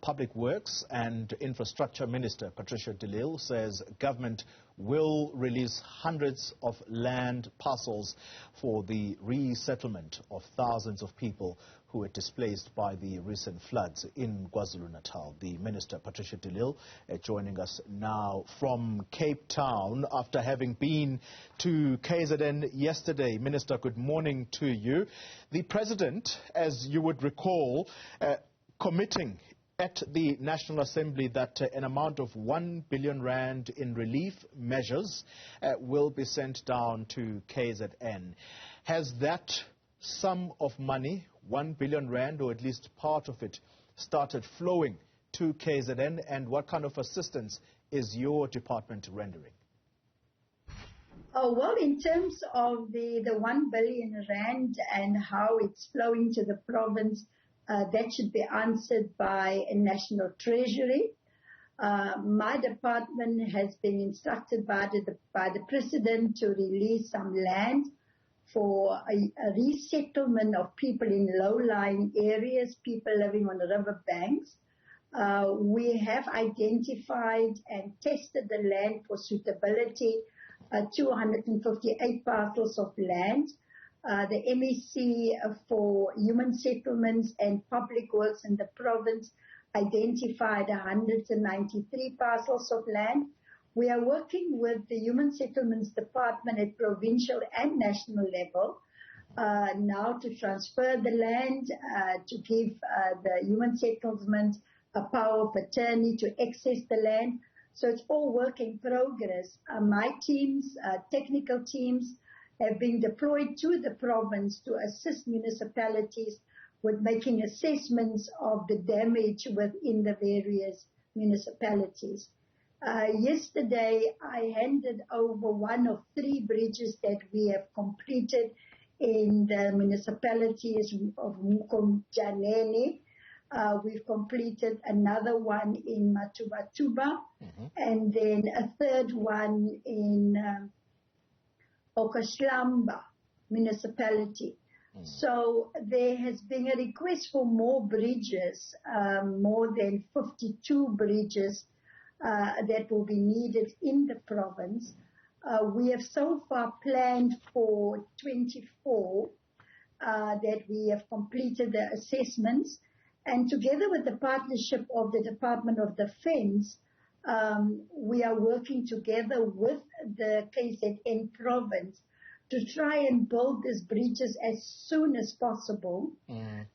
Public Works and Infrastructure Minister Patricia says government will release hundreds of land parcels for the resettlement of thousands of people who were displaced by the recent floods in KwaZulu-Natal. The Minister, Patricia joining us now from Cape Town after having been to KZN yesterday. Minister, good morning to you. The President, as you would recall, committing at the National Assembly that an amount of 1 billion rand in relief measures will be sent down to KZN. Has that sum of money, 1 billion rand, or at least part of it, started flowing to KZN, and what kind of assistance is your department rendering? Oh, well, in terms of the 1 billion rand and how it's flowing to the province, that should be answered by a National Treasury. My department has been instructed by the President to release some land for a resettlement of people in low-lying areas, people living on river banks. We have identified and tested the land for suitability, 258 parcels of land. The MEC for Human Settlements and Public Works in the province identified 193 parcels of land. We are working with the Human Settlements Department at provincial and national level now to transfer the land, to give the Human Settlements a power of attorney to access the land. So it's all work in progress. My teams, technical teams, have been deployed to the province to assist municipalities with making assessments of the damage within the various municipalities. Yesterday, I handed over one of 3 bridges that we have completed in the municipalities of Mukomjaneni. We've completed another one in Matubatuba, and then a third one in Okashlamba municipality. So there has been a request for more bridges, more than 52 bridges that will be needed in the province. We have so far planned for 24 that we have completed the assessments, and together with the partnership of the Department of Defense, we are working together with the KZN province to try and build these bridges as soon as possible,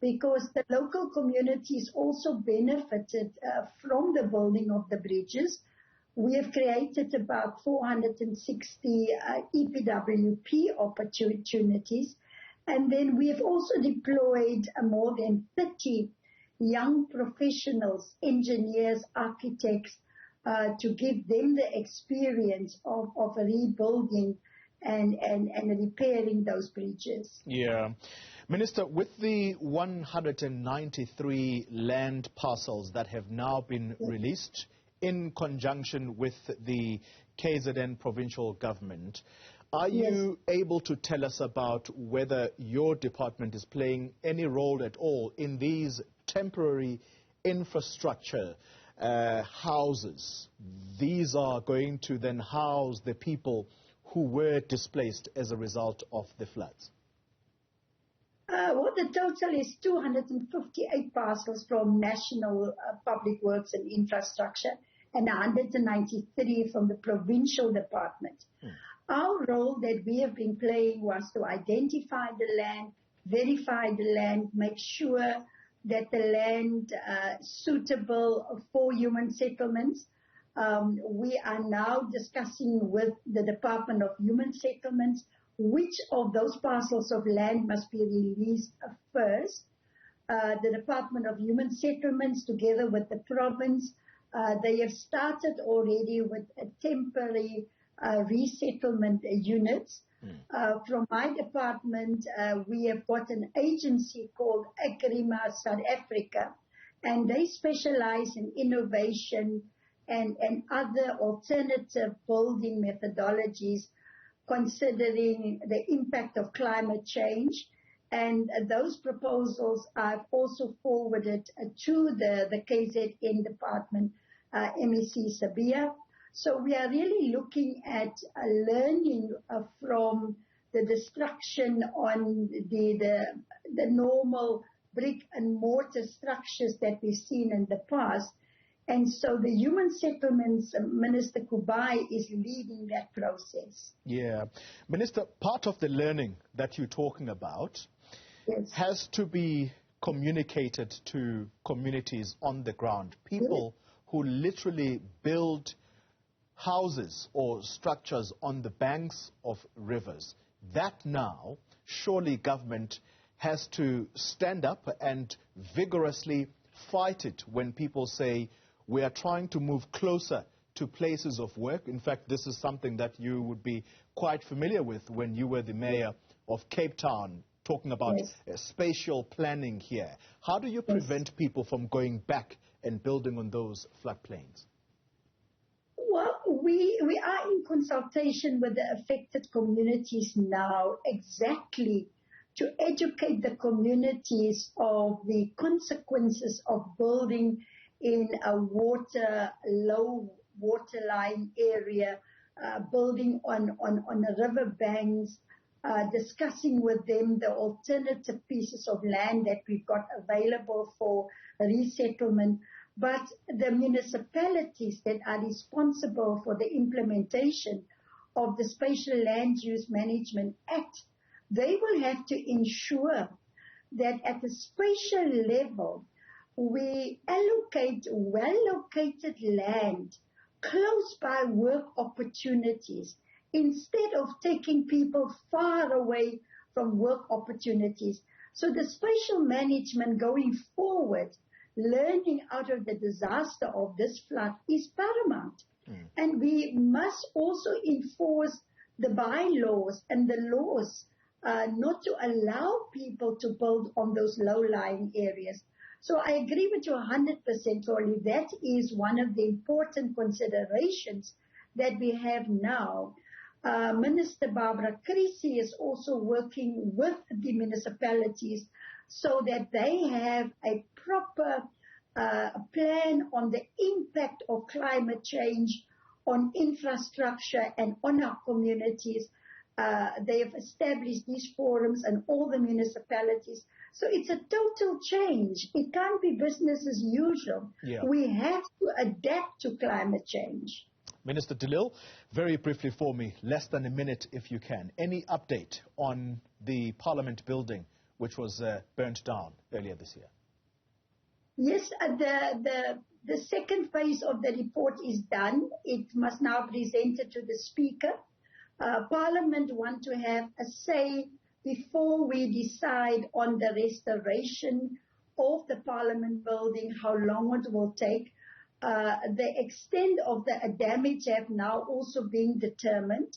because the local communities also benefited from the building of the bridges. We have created about 460 EPWP opportunities, and then we have also deployed more than 30 young professionals, engineers, architects, to give them the experience of rebuilding and repairing those bridges. Yeah. Minister, with the 193 land parcels that have now been released in conjunction with the KZN provincial government, are you able to tell us about whether your department is playing any role at all in these temporary infrastructure houses? These are going to then house the people who were displaced as a result of the floods. Well, the total is 258 parcels from National Public Works and Infrastructure and 193 from the provincial department. Our role that we have been playing was to identify the land, verify the land, make sure that the land suitable for human settlements. We are now discussing with the Department of Human Settlements which of those parcels of land must be released first. The Department of Human Settlements, together with the province, they have started already with a temporary resettlement units. From my department, we have got an agency called Agrima South Africa, and they specialize in innovation and other alternative building methodologies considering the impact of climate change And those proposals I've also forwarded to the KZN department, MEC Sabia. So we are really looking at learning from the destruction on the normal brick and mortar structures that we've seen in the past. And so the Human Settlements Minister Kubai is leading that process. Yeah. Minister, part of the learning that you're talking about has to be communicated to communities on the ground. People who literally build houses or structures on the banks of rivers. That now, surely government has to stand up and vigorously fight it when people say, we are trying to move closer to places of work. In fact, this is something that you would be quite familiar with when you were the mayor of Cape Town, talking about spatial planning here. How do you prevent people from going back and building on those floodplains? Well, we are in consultation with the affected communities now exactly to educate the communities of the consequences of building in a low waterline area, building on the river banks, discussing with them the alternative pieces of land that we've got available for resettlement. But the municipalities that are responsible for the implementation of the Spatial Land Use Management Act, they will have to ensure that at the spatial level, we allocate well-located land close by work opportunities instead of taking people far away from work opportunities. So the spatial management going forward, learning out of the disaster of this flood is paramount. And we must also enforce the bylaws and the laws not to allow people to build on those low-lying areas. So I agree with you 100%, Rolly. That is one of the important considerations that we have now. Minister Barbara Creasy is also working with the municipalities so that they have a proper plan on the impact of climate change on infrastructure and on our communities. They have established these forums in all the municipalities. So it's a total change. It can't be business as usual. We have to adapt to climate change. Minister de Lille, very briefly for me, less than a minute if you can. Any update on the Parliament building which was burnt down earlier this year? Yes, the second phase of the report is done. It must now be presented to the Speaker. Parliament want to have a say before we decide on the restoration of the Parliament building, how long it will take. The extent of the damage have now also been determined.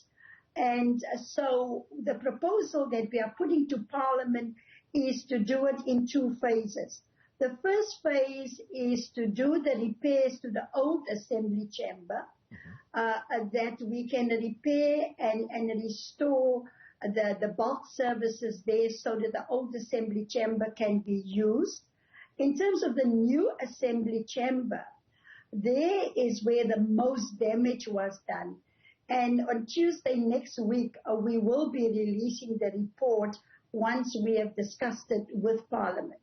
And so the proposal that we are putting to Parliament is to do it in two phases. The first phase is to do the repairs to the old assembly chamber, that we can repair and restore the bulk services there so that the old assembly chamber can be used. In terms of the new assembly chamber, there is where the most damage was done. And on Tuesday next week, we will be releasing the report once we have discussed it with Parliament.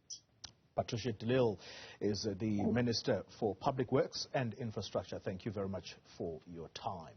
Patricia de Lille is the Minister for Public Works and Infrastructure. Thank you very much for your time.